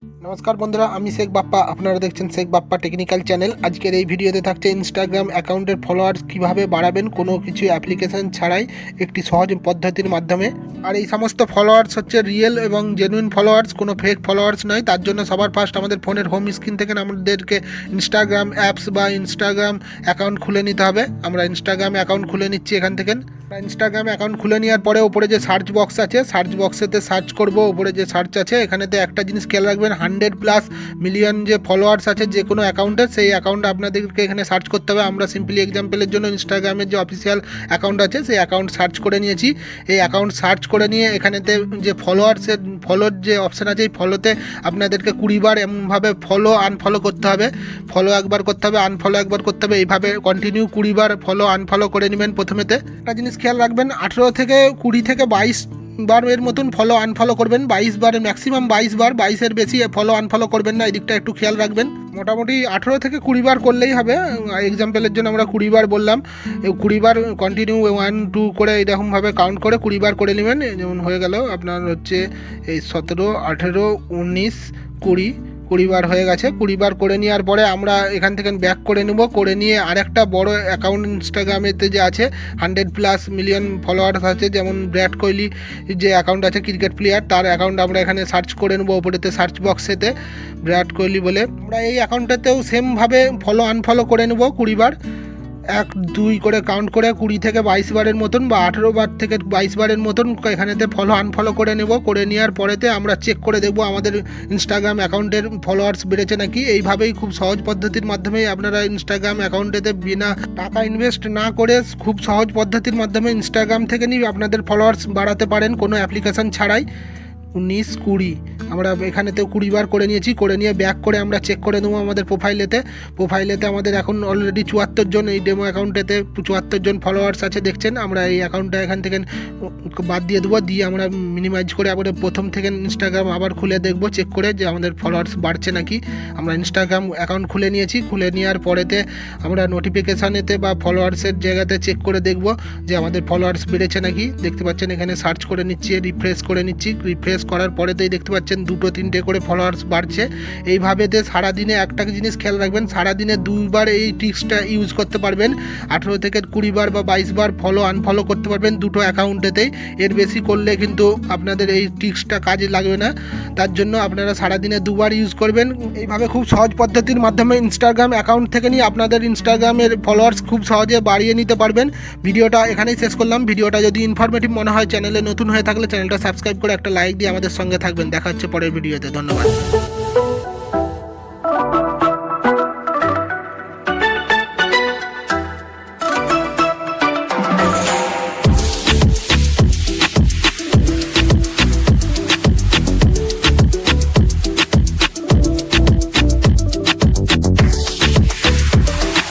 নমস্কার বন্ধুরা, আমি শেখ বাপ্পা। আপনারা দেখছেন শেখ বাপ্পা টেকনিক্যাল চ্যানেল। আজকের এই ভিডিওতে থাকছে ইনস্টাগ্রাম অ্যাকাউন্টের ফলোয়ার্স কীভাবে বাড়াবেন কোনো কিছু অ্যাপ্লিকেশন ছাড়াই একটি সহজ পদ্ধতির মাধ্যমে। আর এই সমস্ত ফলোয়ার্স হচ্ছে রিয়েল এবং জেনুইন ফলোয়ার্স, কোনো ফেক ফলোয়ার্স নয়। তার জন্য সবার ফার্স্ট আমাদের ফোনের হোম স্ক্রিন থেকে আমাদেরকে ইনস্টাগ্রাম অ্যাপস বা ইনস্টাগ্রাম অ্যাকাউন্ট খুলে নিতে হবে। আমরা ইনস্টাগ্রাম অ্যাকাউন্ট খুলে নিচ্ছি এখান থেকে। ইনস্টাগ্রাম অ্যাকাউন্ট খুলে নেওয়ার পরে ওপরে যে সার্চ বক্স আছে, সার্চ বক্সেতে সার্চ করব। ওপরে যে সার্চ আছে এখানেতে একটা জিনিস খেয়াল রাখবেন, 100+ মিলিয়ন যে ফলোয়ার্স আছে যে কোনো অ্যাকাউন্টের, সেই অ্যাকাউন্ট আপনাদেরকে এখানে সার্চ করতে হবে। আমরা সিম্পলি এক্সাম্পলের জন্য ইনস্টাগ্রামের যে অফিসিয়াল অ্যাকাউন্ট আছে সেই অ্যাকাউন্ট সার্চ করে নিয়েছি। এই অ্যাকাউন্ট সার্চ করে নিয়ে এখানেতে যে ফলোর যে অপশান আছে, এই ফলোতে আপনাদেরকে 20 বার এমনভাবে ফলো আনফলো করতে হবে। ফলো একবার করতে হবে, আনফলো একবার করতে হবে, এইভাবে কন্টিনিউ 20 বার ফলো আনফলো করে নেবেন। প্রথমেতে একটা জিনিস খেয়াল রাখবেন, 18 থেকে 20 থেকে 22 বার এর মতন ফলো আনফলো করবেন। 22 বার, ম্যাক্সিমাম 22 বার, 22-এর বেশি ফলো আনফলো করবেন না। এই দিকটা একটু খেয়াল রাখবেন। মোটামুটি 18 থেকে 20 বার করলেই হবে। এক্সাম্পলের জন্য আমরা 20 বার বললাম। 20 বার কন্টিনিউ 1 2 করে এরকমভাবে কাউন্ট করে 20 বার করে নেবেন। যেমন হয়ে গেল আপনার হচ্ছে এই 17 18 19 20 বার হয়ে গেছে। 20 বার করে নেওয়ার পরে আমরা এখান থেকে ব্যাক করে নেব। করে নিয়ে আরেকটা বড় অ্যাকাউন্ট ইনস্টাগ্রামেতে যে আছে 100+ মিলিয়ন ফলোয়ার্স আছে, যেমন বিরাট কোহলি যে অ্যাকাউন্ট আছে ক্রিকেট প্লেয়ার, তার অ্যাকাউন্ট আমরা এখানে সার্চ করে নেব। ওপরেতে সার্চ বক্সেতে বিরাট কোহলি বলে আমরা এই অ্যাকাউন্টটাতেও সেমভাবে ফলো আনফলো করে নেব 20 বার। 1 2 করে কাউন্ট করে 20 থেকে 22 বারের মতন বা 18 বার থেকে 22 বারের মতন এখানেতে ফলো আনফলো করে নেব। করে নেওয়ার পরেতে আমরা চেক করে দেখব আমাদের ইনস্টাগ্রাম অ্যাকাউন্টের ফলোয়ার্স বেড়েছে নাকি। এইভাবেই খুব সহজ পদ্ধতির মাধ্যমেই আপনারা ইনস্টাগ্রাম অ্যাকাউন্টেতে বিনা টাকা ইনভেস্ট না করে খুব সহজ পদ্ধতির মাধ্যমে ইনস্টাগ্রাম থেকে নিয়ে আপনাদের ফলোয়ার্স বাড়াতে পারেন কোনো অ্যাপ্লিকেশন ছাড়াই। 19 20 আমরা এখানেতেও 20 বার করে নিয়েছি। করে নিয়ে ব্যাক করে আমরা চেক করে নেবো আমাদের প্রোফাইলেতে আমাদের এখন অলরেডি 74 জন, এই ডেমো অ্যাকাউন্টেতে 74 জন ফলোয়ার্স আছে দেখছেন। আমরা এই অ্যাকাউন্টটা এখান থেকে বাদ দিয়ে দেবো, দিয়ে আমরা মিনিমাইজ করে আবার প্রথম থেকে ইনস্টাগ্রাম আবার খুলে দেখবো, চেক করে যে আমাদের ফলোয়ার্স বাড়ছে নাকি। আমরা ইনস্টাগ্রাম অ্যাকাউন্ট খুলে নিয়েছি। খুলে নেওয়ার পরেতে আমরা নোটিফিকেশানেতে বা ফলোয়ার্সের জায়গাতে চেক করে দেখবো যে আমাদের ফলোয়ার্স বেড়েছে নাকি। দেখতে পাচ্ছেন এখানে সার্চ করে নিচ্ছি, রিফ্রেশ করে নিচ্ছি। রিফ্রেশ করার পরেতেই দেখতে পাচ্ছেন 2-3টে করে ফলোয়ার্স বাড়ছে। এইভাবেতে সারাদিনে একটা জিনিস খেয়াল রাখবেন, সারাদিনে 2 বার এই ট্রিক্সটা ইউজ করতে পারবেন। 18 থেকে 20 বার বা 22 বার ফলো আনফলো করতে পারবেন দুটো অ্যাকাউন্টেতেই। এর বেশি করলে কিন্তু আপনাদের এই ট্রিক্সটা কাজে লাগবে না। তার জন্য আপনারা সারাদিনে 2 বার ইউজ করবেন। এইভাবে খুব সহজ পদ্ধতির মাধ্যমে ইনস্টাগ্রাম অ্যাকাউন্ট থেকে নিয়ে আপনাদের ইনস্টাগ্রামের ফলোয়ার্স খুব সহজে বাড়িয়ে নিতে পারবেন। ভিডিওটা এখানেই শেষ করলাম। ভিডিওটা যদি ইনফরমেটিভ মনে হয়, চ্যানেলে নতুন হয়ে থাকলে চ্যানেলটা সাবস্ক্রাইব করে একটা লাইক দিয়ে আমাদের সঙ্গে থাকবেন। দেখা হচ্ছে পরের ভিডিওতে। ধন্যবাদ।